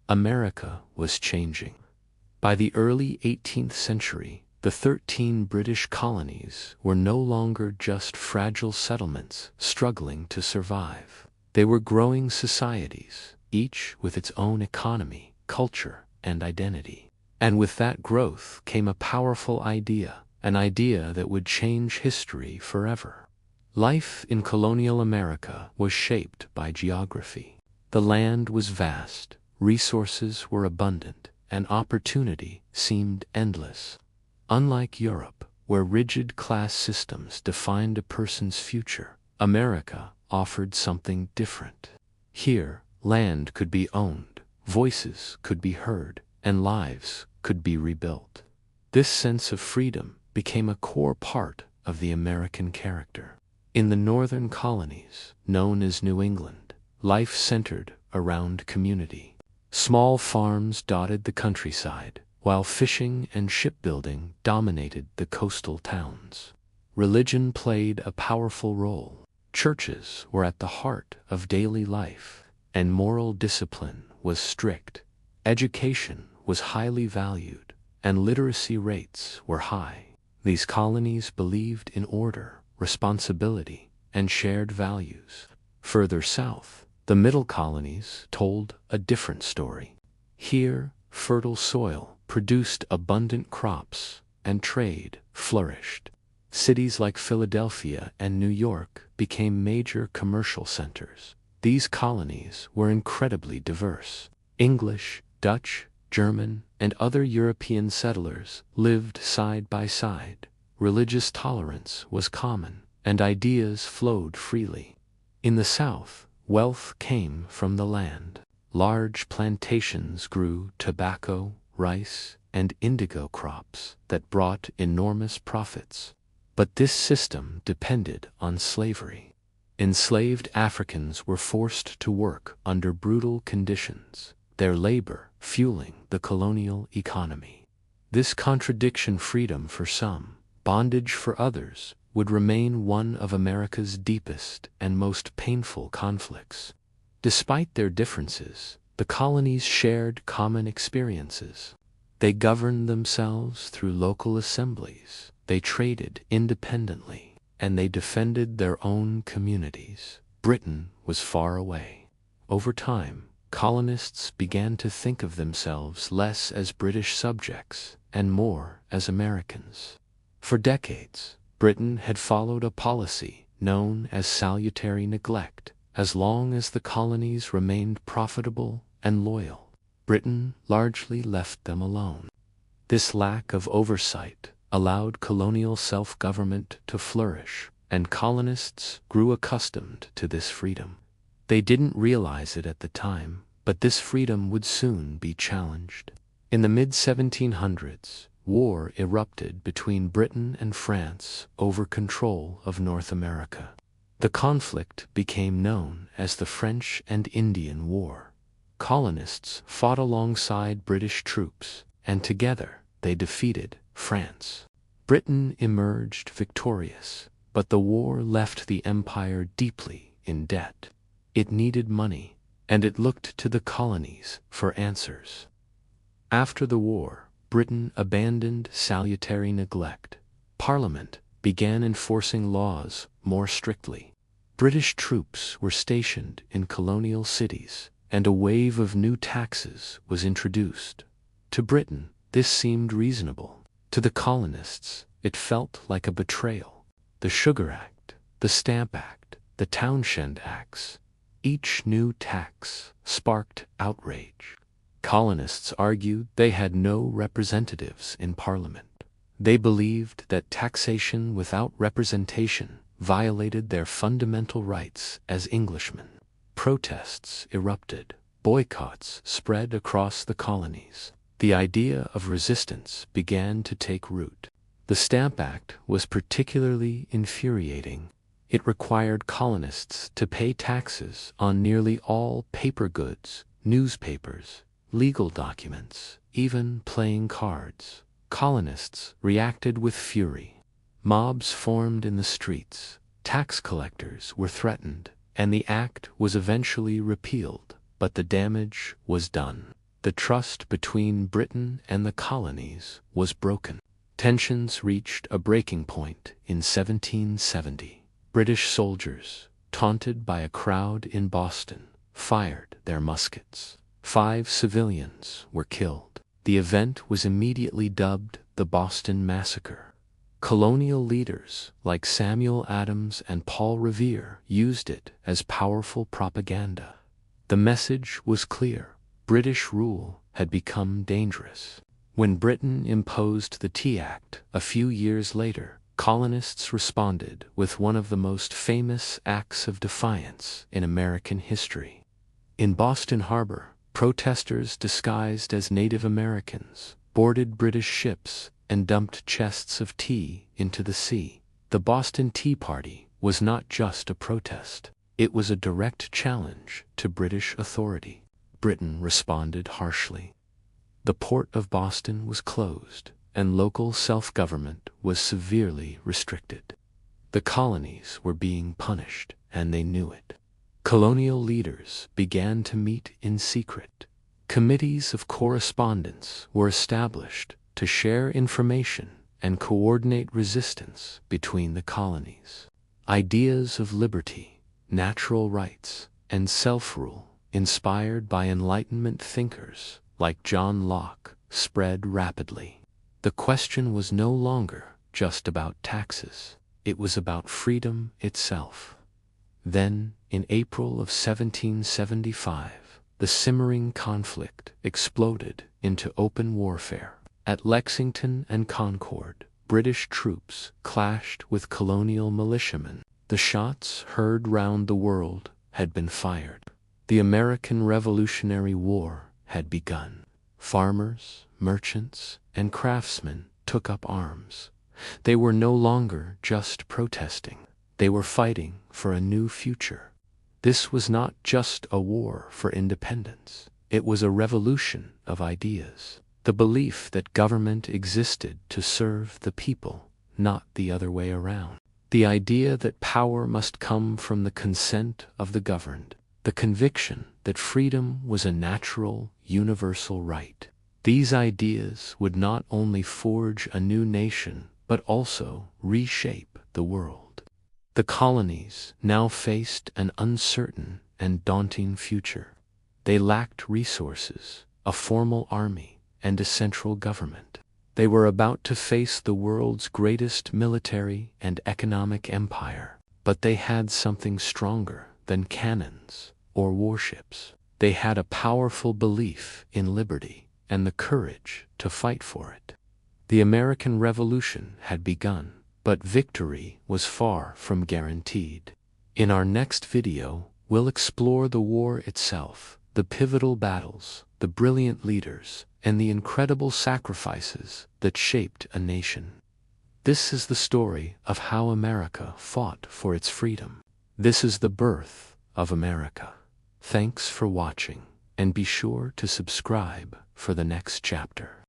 America was changing. By the early 18th century, the 13 British colonies were no longer just fragile settlements struggling to survive. They were growing societies, each with its own economy, culture, and identity. And with that growth came a powerful idea, an idea that would change history forever. Life in colonial America was shaped by geography. The land was vast, resources were abundant, and opportunity seemed endless. Unlike Europe, where rigid class systems defined a person's future, America offered something different. Here, land could be owned, voices could be heard, and lives could be rebuilt. This sense of freedom became a core part of the American character. In the northern colonies, known as New England, life centered around community. Small farms dotted the countryside, while fishing and shipbuilding dominated the coastal towns. Religion played a powerful role. Churches were at the heart of daily life, and moral discipline was strict. Education was highly valued, and literacy rates were high. These colonies believed in order, responsibility, and shared values. Further south, the middle colonies told a different story. Here, fertile soil produced abundant crops, and trade flourished. Cities like Philadelphia and New York became major commercial centers. These colonies were incredibly diverse. English, Dutch, German, and other European settlers lived side by side. Religious tolerance was common, and ideas flowed freely. In the South, wealth came from the land. Large plantations grew tobacco, rice, and indigo crops that brought enormous profits. But this system depended on slavery. Enslaved Africans were forced to work under brutal conditions, their labor fueling the colonial economy. This contradiction, freedom for some, bondage for others, would remain one of America's deepest and most painful conflicts. Despite their differences, the colonies shared common experiences. They governed themselves through local assemblies, they traded independently, and they defended their own communities. Britain was far away. Over time, colonists began to think of themselves less as British subjects and more as Americans. For decades, Britain had followed a policy known as salutary neglect. As long as the colonies remained profitable and loyal, Britain largely left them alone. This lack of oversight allowed colonial self-government to flourish, and colonists grew accustomed to this freedom. They didn't realize it at the time, but this freedom would soon be challenged. In the mid-1700s, war erupted between Britain and France over control of North America. The conflict became known as the French and Indian War. Colonists fought alongside British troops, and together they defeated France. Britain emerged victorious, but the war left the empire deeply in debt. It needed money, and it looked to the colonies for answers. After the war, Britain abandoned salutary neglect. Parliament began enforcing laws more strictly. British troops were stationed in colonial cities, and a wave of new taxes was introduced. To Britain, this seemed reasonable. To the colonists, it felt like a betrayal. The Sugar Act, the Stamp Act, the Townshend Acts, each new tax sparked outrage. Colonists argued they had no representatives in Parliament. They believed that taxation without representation violated their fundamental rights as Englishmen. Protests erupted. Boycotts spread across the colonies. The idea of resistance began to take root. The Stamp Act was particularly infuriating. It required colonists to pay taxes on nearly all paper goods, newspapers, legal documents, even playing cards. Colonists reacted with fury. Mobs formed in the streets, tax collectors were threatened, and the act was eventually repealed, but the damage was done. The trust between Britain and the colonies was broken. Tensions reached a breaking point in 1770. British soldiers, taunted by a crowd in Boston, fired their muskets. 5 civilians were killed. The event was immediately dubbed the Boston Massacre. Colonial leaders like Samuel Adams and Paul Revere used it as powerful propaganda. The message was clear: British rule had become dangerous. When Britain imposed the Tea Act a few years later, colonists responded with one of the most famous acts of defiance in American history. In Boston Harbor, protesters disguised as Native Americans boarded British ships and dumped chests of tea into the sea. The Boston Tea Party was not just a protest. It was a direct challenge to British authority. Britain responded harshly. The port of Boston was closed, and local self-government was severely restricted. The colonies were being punished, and they knew it. Colonial leaders began to meet in secret. Committees of correspondence were established to share information and coordinate resistance between the colonies. Ideas of liberty, natural rights, and self-rule, inspired by Enlightenment thinkers like John Locke, spread rapidly. The question was no longer just about taxes. It was about freedom itself. Then, in April of 1775, the simmering conflict exploded into open warfare. At Lexington and Concord, British troops clashed with colonial militiamen. The shots heard round the world had been fired. The American Revolutionary War had begun. Farmers, merchants, and craftsmen took up arms. They were no longer just protesting. They were fighting for a new future. This was not just a war for independence. It was a revolution of ideas. The belief that government existed to serve the people, not the other way around. The idea that power must come from the consent of the governed. The conviction that freedom was a natural, universal right. These ideas would not only forge a new nation, but also reshape the world. The colonies now faced an uncertain and daunting future. They lacked resources, a formal army, and a central government. They were about to face the world's greatest military and economic empire, but they had something stronger than cannons or warships. They had a powerful belief in liberty and the courage to fight for it. The American Revolution had begun, but victory was far from guaranteed. In our next video, we'll explore the war itself, the pivotal battles, the brilliant leaders, and the incredible sacrifices that shaped a nation. This is the story of how America fought for its freedom. This is the birth of America. Thanks for watching, and be sure to subscribe for the next chapter.